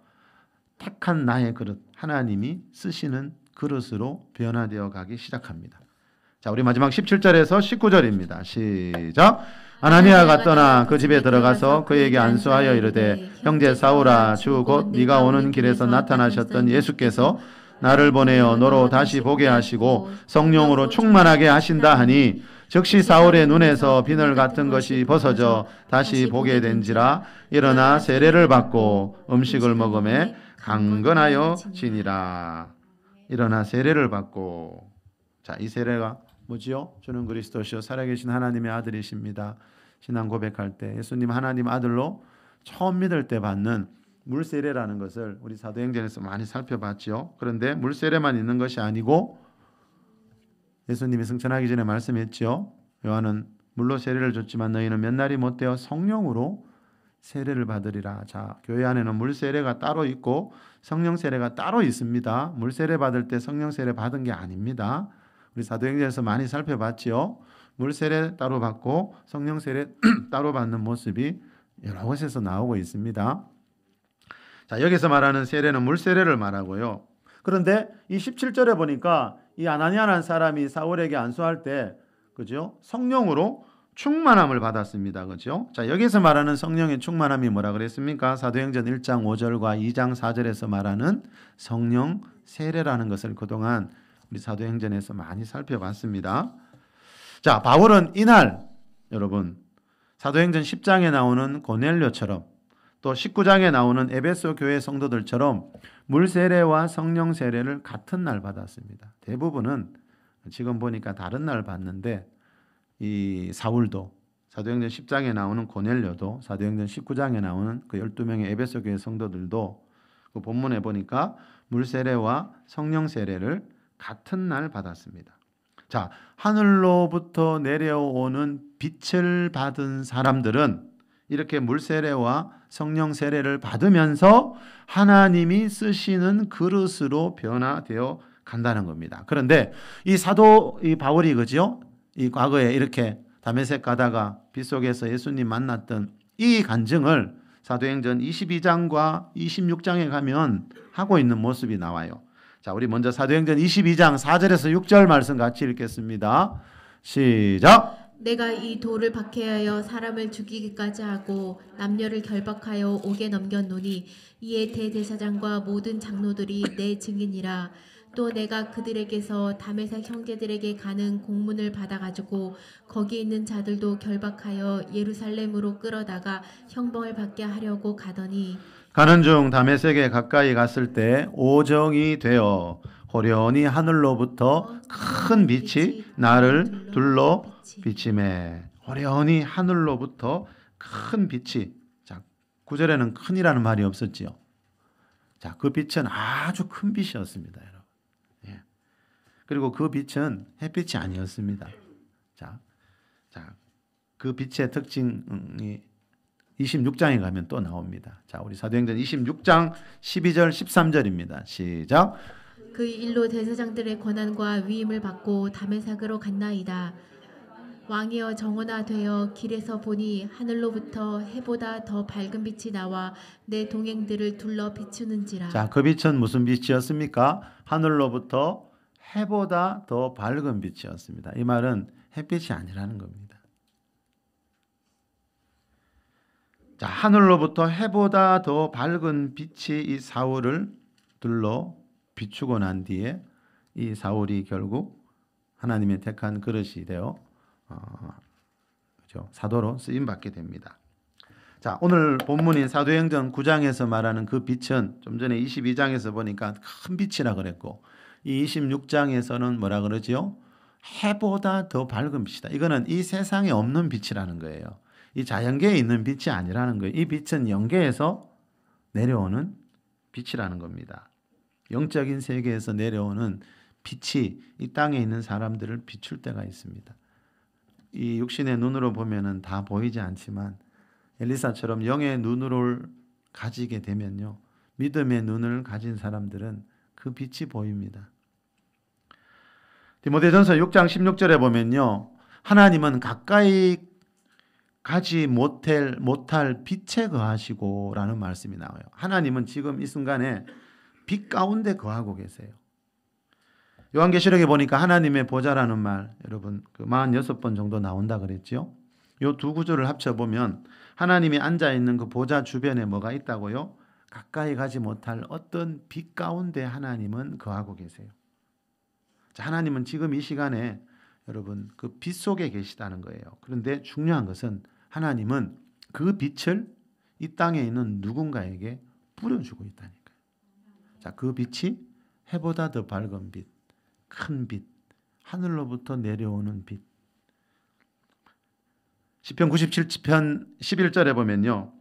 택한 나의 그릇, 하나님이 쓰시는 그릇으로 변화되어 가기 시작합니다. 자, 우리 마지막 17절에서 19절입니다. 시작. 아나니아가 떠나 그 집에 들어가서 그에게 안수하여 이르되 형제 사울아, 주 곧 네가 오는 길에서 나타나셨던 예수께서 나를 보내어 너로 다시 보게 하시고 성령으로 충만하게 하신다 하니 즉시 사울의 눈에서 비늘 같은 것이 벗어져 다시 보게 된지라. 일어나 세례를 받고 음식을 먹음에 강건하여 지니라. 일어나 세례를 받고. 자, 이 세례가 뭐지요? 주는 그리스도시요 살아계신 하나님의 아들이십니다. 신앙 고백할 때 예수님 하나님 아들로 처음 믿을 때 받는 물세례라는 것을 우리 사도행전에서 많이 살펴봤죠. 그런데 물세례만 있는 것이 아니고 예수님이 승천하기 전에 말씀했죠. 요한은 물로 세례를 줬지만 너희는 몇 날이 못되어 성령으로 세례를 받으리라. 자, 교회 안에는 물세례가 따로 있고 성령 세례가 따로 있습니다. 물세례 받을 때 성령 세례 받은 게 아닙니다. 우리 사도행전에서 많이 살펴봤지요. 물세례 따로 받고 성령 세례 따로 받는 모습이 여러 곳에서 나오고 있습니다. 자, 여기서 말하는 세례는 물세례를 말하고요. 그런데 이 17절에 보니까 이 아나니아라는 사람이 사울에게 안수할 때 그죠? 성령으로 충만함을 받았습니다. 그죠? 자, 여기서 말하는 성령의 충만함이 뭐라 그랬습니까? 사도행전 1장 5절과 2장 4절에서 말하는 성령 세례라는 것을 그동안 우리 사도행전에서 많이 살펴봤습니다. 자, 바울은 이날 여러분 사도행전 10장에 나오는 고넬료처럼 또 19장에 나오는 에베소 교회 성도들처럼 물세례와 성령 세례를 같은 날 받았습니다. 대부분은 지금 보니까 다른 날 받는데 이 사울도 사도행전 10장에 나오는 고넬료도 사도행전 19장에 나오는 그 12명의 에베소 교회 성도들도 그 본문에 보니까 물세례와 성령 세례를 같은 날 받았습니다. 자, 하늘로부터 내려오는 빛을 받은 사람들은 이렇게 물세례와 성령 세례를 받으면서 하나님이 쓰시는 그릇으로 변화되어 간다는 겁니다. 그런데 이 사도 이 바울이 그죠? 이 과거에 이렇게 다메섹 가다가 빛 속에서 예수님 만났던 이 간증을 사도행전 22장과 26장에 가면 하고 있는 모습이 나와요. 자, 우리 먼저 사도행전 22장 4절에서 6절 말씀 같이 읽겠습니다. 시작. 내가 이 돌을 박해하여 사람을 죽이기까지 하고 남녀를 결박하여 옥에 넘겼노니 이에 대제사장과 모든 장로들이 내 증인이라. 또 내가 그들에게서 다메섹 형제들에게 가는 공문을 받아가지고 거기 있는 자들도 결박하여 예루살렘으로 끌어다가 형벌을 받게 하려고 가더니 가는 중 다메섹에 가까이 갔을 때 오정이 되어 호련히 하늘로부터 큰 빛이 나를 둘러 비치매. 호련히 하늘로부터 큰 빛이. 자, 9절에는 큰이라는 말이 없었지요. 자, 그 빛은 아주 큰 빛이었습니다, 여러분. 예. 그리고 그 빛은 햇빛이 아니었습니다. 자, 그 빛의 특징이 26장에 가면 또 나옵니다. 자, 우리 사도행전 26장 12절 13절입니다. 시작. 그 일로 대제사장들의 권한과 위임을 받고 다메섹으로 갔나이다. 왕이여 정원아 되어 길에서 보니 하늘로부터 해보다 더 밝은 빛이 나와 내 동행들을 둘러 비추는지라. 자, 그 빛은 무슨 빛이었습니까? 하늘로부터 해보다 더 밝은 빛이었습니다. 이 말은 햇빛이 아니라는 겁니다. 자, 하늘로부터 해보다 더 밝은 빛이 이 사울을 둘러 비추고 난 뒤에 이 사울이 결국 하나님의 택한 그릇이 되어 사도로 쓰임 받게 됩니다. 자, 오늘 본문인 사도행전 9장에서 말하는 그 빛은 좀 전에 22장에서 보니까 큰 빛이라 그랬고, 이 26장에서는 뭐라 그러지요? 해보다 더 밝은 빛이다. 이거는 이 세상에 없는 빛이라는 거예요. 이 자연계에 있는 빛이 아니라는 거예요. 이 빛은 영계에서 내려오는 빛이라는 겁니다. 영적인 세계에서 내려오는 빛이 이 땅에 있는 사람들을 비출 때가 있습니다. 이 육신의 눈으로 보면은 다 보이지 않지만 엘리사처럼 영의 눈을 가지게 되면요, 믿음의 눈을 가진 사람들은 그 빛이 보입니다. 디모데전서 6장 16절에 보면요, 하나님은 가까이 가지 못할 빛에 거하시고 라는 말씀이 나와요. 하나님은 지금 이 순간에 빛 가운데 거하고 계세요. 요한계시록에 보니까 하나님의 보좌라는 말, 여러분 그 46번 정도 나온다 그랬죠. 요 두 구절을 합쳐보면 하나님이 앉아있는 그 보좌 주변에 뭐가 있다고요? 가까이 가지 못할 어떤 빛 가운데 하나님은 거하고 계세요. 자, 하나님은 지금 이 시간에 여러분 그 빛 속에 계시다는 거예요. 그런데 중요한 것은 하나님은 그 빛을 이 땅에 있는 누군가에게 뿌려주고 있다니까요. 자, 그 빛이 해보다 더 밝은 빛, 큰 빛, 하늘로부터 내려오는 빛. 시편 97편 11절에 보면요,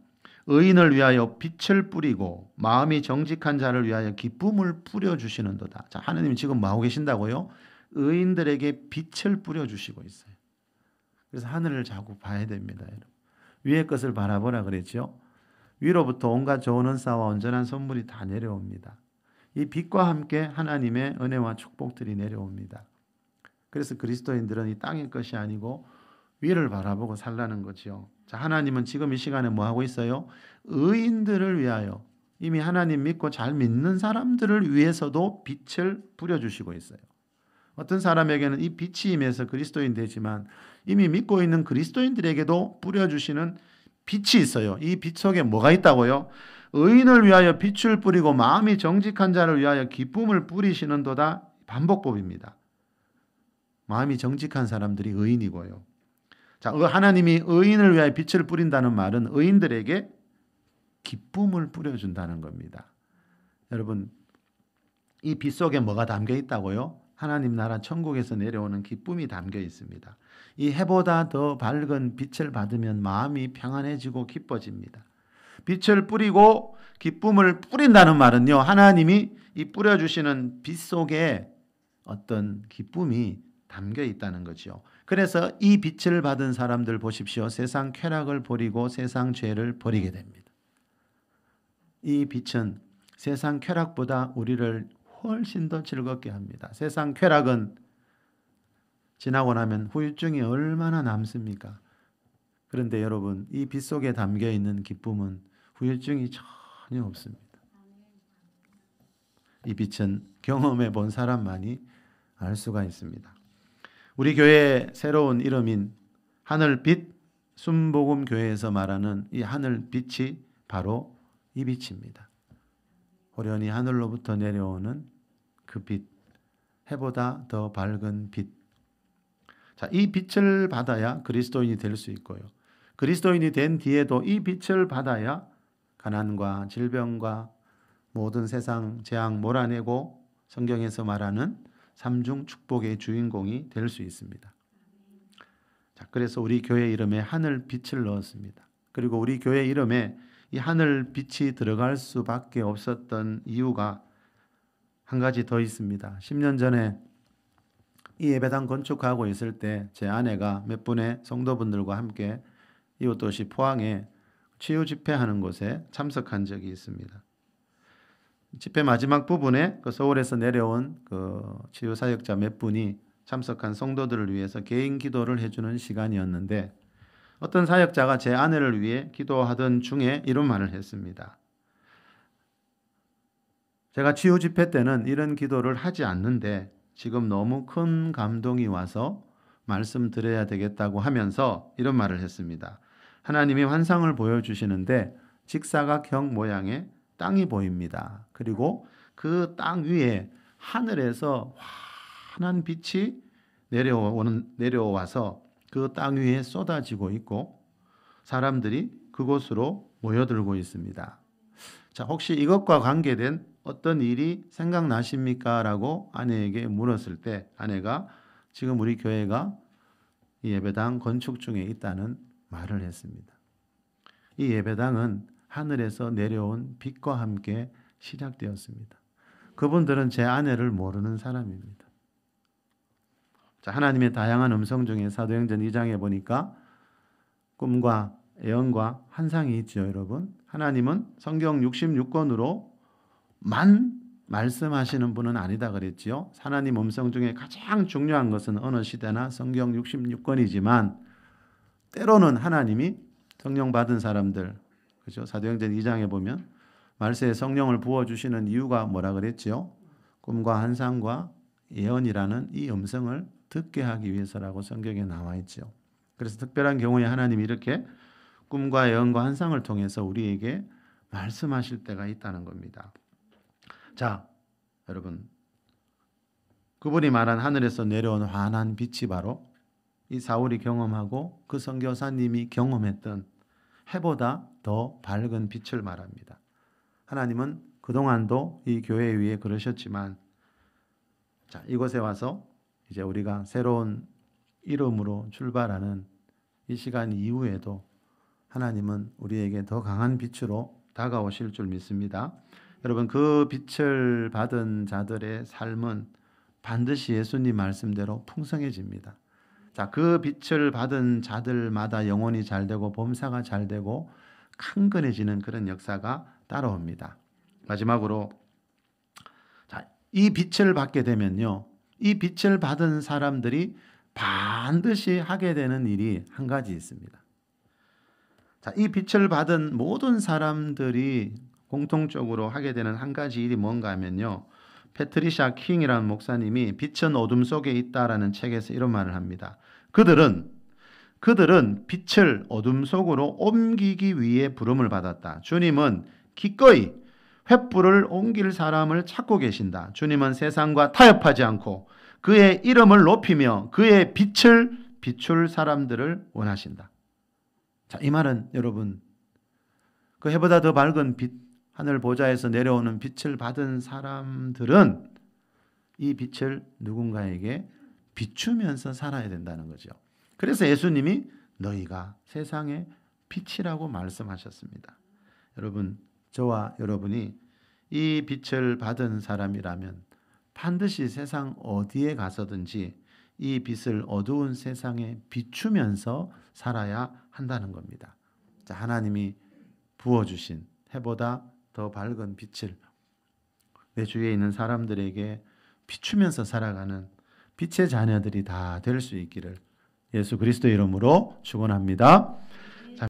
의인을 위하여 빛을 뿌리고 마음이 정직한 자를 위하여 기쁨을 뿌려주시는도다. 자, 하나님이 지금 뭐 하고 계신다고요? 의인들에게 빛을 뿌려주시고 있어요. 그래서 하늘을 자꾸 봐야 됩니다. 여러분. 위의 것을 바라보라 그랬죠. 위로부터 온갖 좋은 은사와 온전한 선물이 다 내려옵니다. 이 빛과 함께 하나님의 은혜와 축복들이 내려옵니다. 그래서 그리스도인들은 이 땅의 것이 아니고 위를 바라보고 살라는 거죠. 자, 하나님은 지금 이 시간에 뭐 하고 있어요? 의인들을 위하여, 이미 하나님 믿고 잘 믿는 사람들을 위해서도 빛을 뿌려주시고 있어요. 어떤 사람에게는 이 빛이 임해서 그리스도인 되지만 이미 믿고 있는 그리스도인들에게도 뿌려주시는 빛이 있어요. 이 빛 속에 뭐가 있다고요? 의인을 위하여 빛을 뿌리고 마음이 정직한 자를 위하여 기쁨을 뿌리시는도다. 반복법입니다. 마음이 정직한 사람들이 의인이고요. 자, 하나님이 의인을 위하여 빛을 뿌린다는 말은 의인들에게 기쁨을 뿌려준다는 겁니다. 여러분, 이 빛 속에 뭐가 담겨 있다고요? 하나님 나라 천국에서 내려오는 기쁨이 담겨 있습니다. 이 해보다 더 밝은 빛을 받으면 마음이 평안해지고 기뻐집니다. 빛을 뿌리고 기쁨을 뿌린다는 말은요, 하나님이 이 뿌려주시는 빛 속에 어떤 기쁨이 담겨 있다는 거죠. 그래서 이 빛을 받은 사람들 보십시오. 세상 쾌락을 버리고 세상 죄를 버리게 됩니다. 이 빛은 세상 쾌락보다 우리를 훨씬 더 즐겁게 합니다. 세상 쾌락은 지나고 나면 후유증이 얼마나 남습니까? 그런데 여러분, 이 빛 속에 담겨 있는 기쁨은 후유증이 전혀 없습니다. 이 빛은 경험해 본 사람만이 알 수가 있습니다. 우리 교회의 새로운 이름인 하늘빛 순복음교회에서 말하는 이 하늘빛이 바로 이 빛입니다. 호련히 하늘로부터 내려오는 그 빛, 해보다 더 밝은 빛. 자, 이 빛을 받아야 그리스도인이 될 수 있고요. 그리스도인이 된 뒤에도 이 빛을 받아야 가난과 질병과 모든 세상 재앙 몰아내고 성경에서 말하는 삼중 축복의 주인공이 될 수 있습니다. 자, 그래서 우리 교회 이름에 하늘 빛을 넣었습니다. 그리고 우리 교회 이름에 이 하늘 빛이 들어갈 수밖에 없었던 이유가 한 가지 더 있습니다. 10년 전에 이 예배당 건축하고 있을 때 제 아내가 몇 분의 성도분들과 함께 이웃도시 포항에 치유 집회하는 곳에 참석한 적이 있습니다. 집회 마지막 부분에 그 서울에서 내려온 그 치유 사역자 몇 분이 참석한 성도들을 위해서 개인 기도를 해주는 시간이었는데 어떤 사역자가 제 아내를 위해 기도하던 중에 이런 말을 했습니다. 제가 치유 집회 때는 이런 기도를 하지 않는데 지금 너무 큰 감동이 와서 말씀드려야 되겠다고 하면서 이런 말을 했습니다. 하나님이 환상을 보여주시는데 직사각형 모양의 땅이 보입니다. 그리고 그 땅 위에 하늘에서 환한 빛이 내려와서 그 땅 위에 쏟아지고 있고 사람들이 그곳으로 모여들고 있습니다. 자, 혹시 이것과 관계된 어떤 일이 생각나십니까? 라고 아내에게 물었을 때 아내가 지금 우리 교회가 이 예배당 건축 중에 있다는 말을 했습니다. 이 예배당은 하늘에서 내려온 빛과 함께 시작되었습니다. 그분들은 제 아내를 모르는 사람입니다. 자, 하나님의 다양한 음성 중에 사도행전 2장에 보니까 꿈과 예언과 환상이 있죠, 여러분. 하나님은 성경 66권으로 만 말씀하시는 분은 아니다 그랬지요. 하나님 음성 중에 가장 중요한 것은 어느 시대나 성경 66권이지만 때로는 하나님이 성령 받은 사람들, 그죠? 사도행전 2장에 보면 말세에 성령을 부어 주시는 이유가 뭐라 그랬지요? 꿈과 환상과 예언이라는 이 음성을 듣게 하기 위해서라고 성경에 나와 있죠. 그래서 특별한 경우에 하나님이 이렇게 꿈과 예언과 환상을 통해서 우리에게 말씀하실 때가 있다는 겁니다. 자, 여러분, 그분이 말한 하늘에서 내려온 환한 빛이 바로 이 사울이 경험하고 그 선교사님이 경험했던 해보다 더 밝은 빛을 말합니다. 하나님은 그동안도 이 교회 위에 그러셨지만, 자, 이곳에 와서 이제 우리가 새로운 이름으로 출발하는 이 시간 이후에도 하나님은 우리에게 더 강한 빛으로 다가오실 줄 믿습니다. 여러분, 그 빛을 받은 자들의 삶은 반드시 예수님 말씀대로 풍성해집니다. 자, 그 빛을 받은 자들마다 영혼이 잘 되고 범사가 잘 되고 강건해지는 그런 역사가 따라옵니다. 마지막으로, 자, 이 빛을 받게 되면요, 이 빛을 받은 사람들이 반드시 하게 되는 일이 한 가지 있습니다. 자, 이 빛을 받은 모든 사람들이 공통적으로 하게 되는 한 가지 일이 뭔가 하면요, 패트리샤 킹이라는 목사님이 빛은 어둠 속에 있다라는 책에서 이런 말을 합니다. 그들은 빛을 어둠 속으로 옮기기 위해 부름을 받았다. 주님은 기꺼이 횃불을 옮길 사람을 찾고 계신다. 주님은 세상과 타협하지 않고 그의 이름을 높이며 그의 빛을 비출 사람들을 원하신다. 자, 이 말은 여러분, 그 해보다 더 밝은 빛, 하늘 보좌에서 내려오는 빛을 받은 사람들은 이 빛을 누군가에게 비추면서 살아야 된다는 거죠. 그래서 예수님이 너희가 세상의 빛이라고 말씀하셨습니다. 여러분, 저와 여러분이 이 빛을 받은 사람이라면 반드시 세상 어디에 가서든지 이 빛을 어두운 세상에 비추면서 살아야 한다는 겁니다. 자, 하나님이 부어주신 해보다 더 밝은 빛을 내 주위에 있는 사람들에게 비추면서 살아가는 빛의 자녀들이 다 될 수 있기를 예수 그리스도의 이름으로 축원합니다.